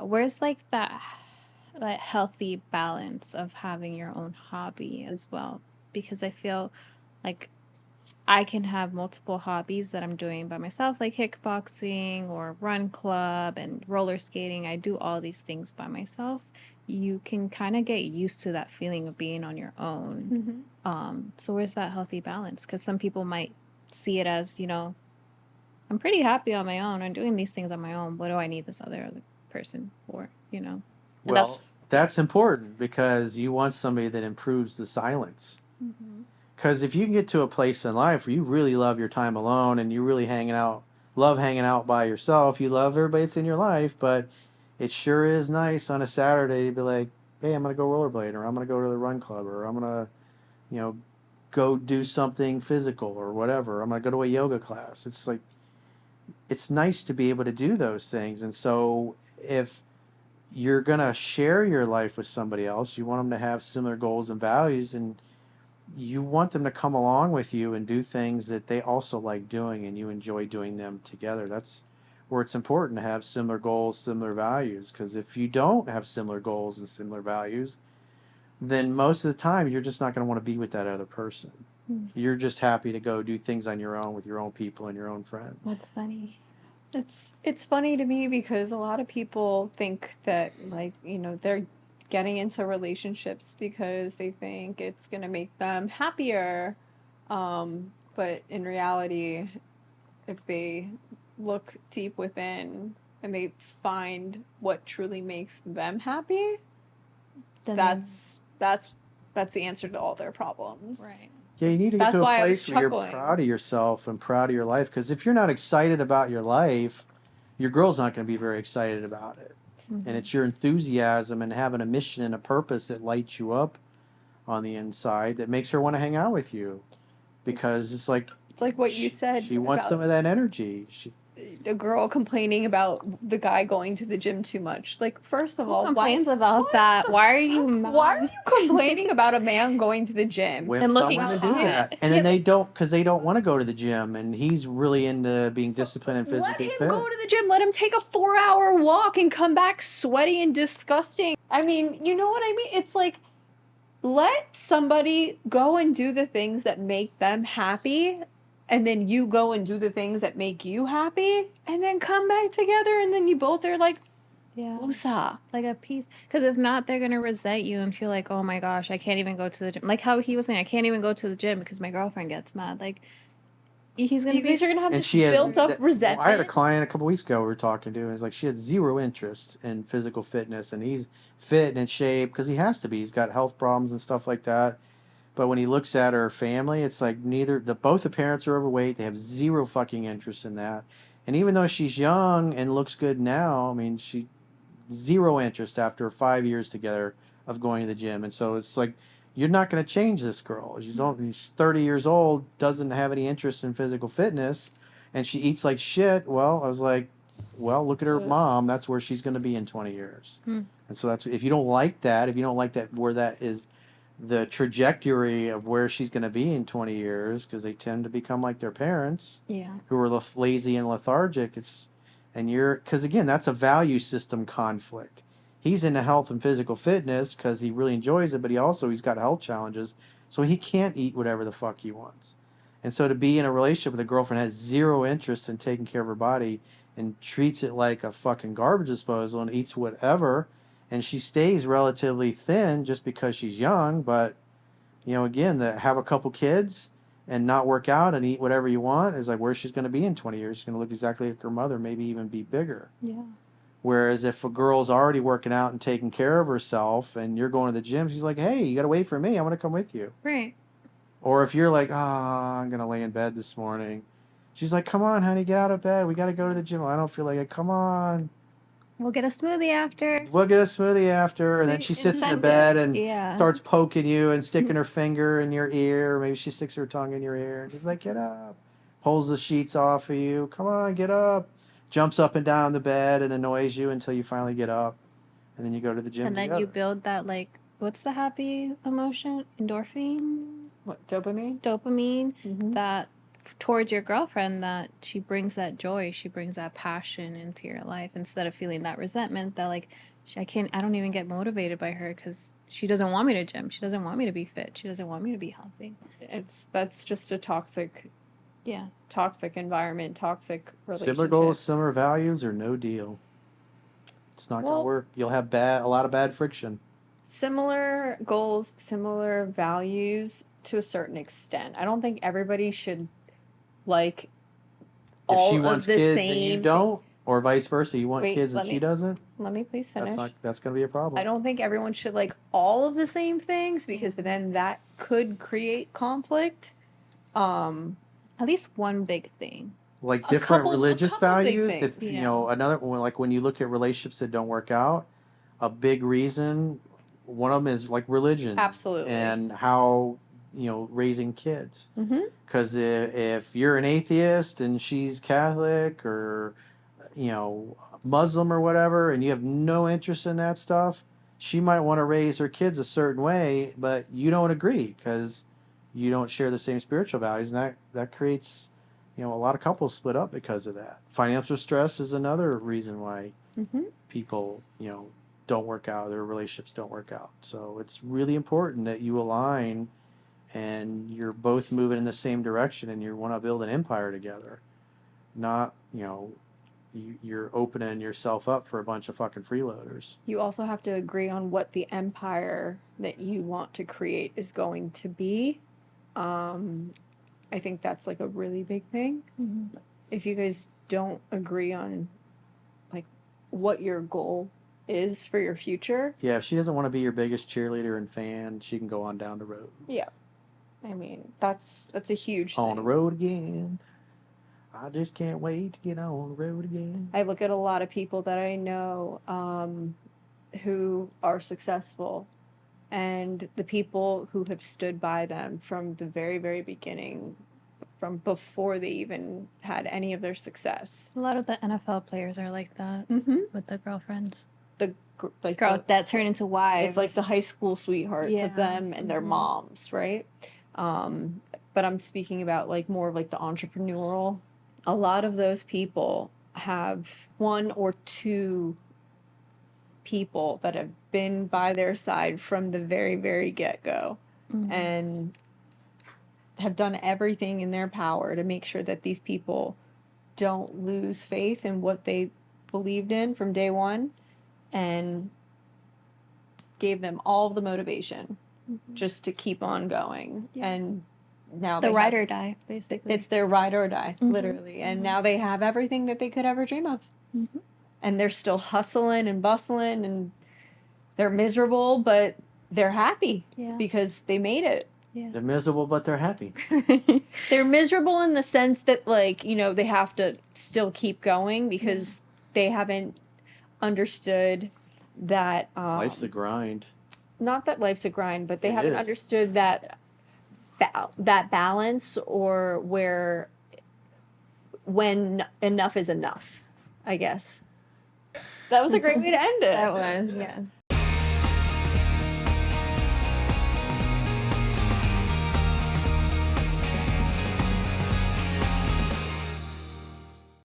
Where's like that healthy balance of having your own hobby as well? Because I feel like I can have multiple hobbies that I'm doing by myself, like kickboxing or run club and roller skating. I do all these things by myself. You can kind of get used to that feeling of being on your own. Mm-hmm. So where's that healthy balance? Because some people might see it as, I'm pretty happy on my own. I'm doing these things on my own. What do I need this other person for? And that's Well, that's important because you want somebody that improves the silence. Mm-hmm. Because if you can get to a place in life where you really love your time alone and you really love hanging out by yourself, you love everybody that's in your life, but it sure is nice on a Saturday to be like, hey, I'm going to go rollerblade, or I'm going to go to the run club, or I'm going to, you know, go do something physical or whatever. I'm going to go to a yoga class. It's like, it's nice to be able to do those things. And so if you're going to share your life with somebody else, you want them to have similar goals and values, and you want them to come along with you and do things that they also like doing and you enjoy doing them together. That's where it's important to have similar goals, similar values. Because if you don't have similar goals and similar values, then most of the time you're just not going to want to be with that other person. You're just happy to go do things on your own with your own people and your own friends. That's funny. it's funny to me because a lot of people think that they're getting into relationships because they think it's going to make them happier. But in reality, if they look deep within and they find what truly makes them happy, Then that's the answer to all their problems. right. Yeah, you need to get That's to a why I was place where you're chuckling. proud of yourself and proud of your life. Because if you're not excited about your life, your girl's not going to be very excited about it. And it's your enthusiasm and having a mission and a purpose that lights you up on the inside that makes her want to hang out with you. Because it's like what you said she wants about some of that energy. the girl complaining about the guy going to the gym too much. Like, first of Who all, complains about that? Why are you mad? why are you complaining about a man going to the gym? And Some looking women do hot. that, and then they don't because they don't want to go to the gym, and he's really into being disciplined and Let physically him fit. go to the gym. Let him take a 4-hour walk and come back sweaty and disgusting. I mean, you know what I mean? It's like, let somebody go and do the things that make them happy, and then you go and do the things that make you happy, and then come back together, and then you both are like, Yeah. woosah. Like a piece. Because if not, they're going to resent you and feel like, oh my gosh, I can't even go to the gym. Like how he was saying, I can't even go to the gym because my girlfriend gets mad. Like, he's going to You be. guys are gonna have And this she has built up well, resentment. I had a client a couple weeks ago we were talking to, and it's like she had zero interest in physical fitness, and he's fit and in shape because he has to be. He's got health problems and stuff like that. But when he looks at her family, it's like both the parents are overweight. They have zero fucking interest in that. And even though she's young and looks good now, I mean, she zero interest after 5 years together of going to the gym. And so it's like, you're not going to change this girl. She's 30 years old, doesn't have any interest in physical fitness, and she eats like shit. Well, I was like, well, look at her mom. That's where she's going to be in 20 years. And so that's, if you don't like that, where that is the trajectory of where she's going to be in 20 years, because they tend to become like their parents, who are lazy and lethargic. Because again, that's a value system conflict. He's into health and physical fitness because he really enjoys it, but he's got health challenges, so he can't eat whatever the fuck he wants. And so to be in a relationship with a girlfriend has zero interest in taking care of her body and treats it like a fucking garbage disposal and eats whatever, and she stays relatively thin just because she's young, but again, have a couple kids and not work out and eat whatever you want is like where she's going to be in 20 years. She's going to look exactly like her mother, maybe even be bigger. Yeah. Whereas if a girl's already working out and taking care of herself and you're going to the gym, she's like, hey, you got to wait for me. I'm going to come with you. Right. Or if you're like, I'm going to lay in bed this morning, she's like, come on, honey, get out of bed. We got to go to the gym. I don't feel like it. Come on. We'll get a smoothie after. We'll get a smoothie after. And then she sits in the bed and starts poking you and sticking her finger in your ear. Or maybe she sticks her tongue in your ear. And she's like, get up. Pulls the sheets off of you. Come on, get up. Jumps up and down on the bed and annoys you until you finally get up. And then you go to the gym And then together. you build that, like, what's the happy emotion? Endorphin? What, dopamine? Dopamine. Mm-hmm. That towards your girlfriend that she brings that joy, she brings that passion into your life instead of feeling that resentment that like I don't even get motivated by her because she doesn't want me to gym, she doesn't want me to be fit, she doesn't want me to be healthy. That's just a toxic Yeah. environment, toxic relationship. Similar goals, similar values, or no deal. It's not gonna work. You'll have a lot of bad friction. Similar goals, similar values to a certain extent. I don't think everybody should like If all she of wants the kids same and you thing. don't, or vice versa, you want Wait, kids and she doesn't, Let me please finish. that's gonna be a problem. I don't think everyone should like all of the same things because then that could create conflict. At least one big thing. Like A different couple religious big values. things. If you Yeah. know another one, like when you look at relationships that don't work out, a big reason, one of them is like religion. Absolutely. And how, raising kids. Mm-hmm. Because if you're an atheist and she's Catholic or, Muslim or whatever, and you have no interest in that stuff, she might want to raise her kids a certain way, but you don't agree because you don't share the same spiritual values, and that creates, a lot of couples split up because of that. Financial stress is another reason why people, don't work out, their relationships don't work out. So it's really important that you align and you're both moving in the same direction and you want to build an empire together. Not, you're opening yourself up for a bunch of fucking freeloaders. You also have to agree on what the empire that you want to create is going to be. I think that's like a really big thing. Mm-hmm. If you guys don't agree on like what your goal is for your future. Yeah, if she doesn't want to be your biggest cheerleader and fan, she can go on down the road. Yeah. I mean, that's a huge thing. On the road again. I just can't wait to get on the road again. I look at a lot of people that I know who are successful, and the people who have stood by them from the very, very beginning, from before they even had any of their success. A lot of the NFL players are like that with the girlfriends. That turn into wives. It's like the high school sweethearts of them and their moms, right? But I'm speaking about like more of like the entrepreneurial. A lot of those people have one or two people that have been by their side from the very, very get-go and have done everything in their power to make sure that these people don't lose faith in what they believed in from day one and gave them all of the motivation just to keep on going. And now the ride or die, basically. It's their ride or die, literally. And now they have everything that they could ever dream of. And they're still hustling and bustling and they're miserable, but they're happy because they made it. Yeah. They're miserable, but they're happy. They're miserable in the sense that, like, they have to still keep going because they haven't understood that life's a grind. Not that life's a grind, but they haven't understood that that balance or when enough is enough, I guess. That was a great way to end it. That was, yes.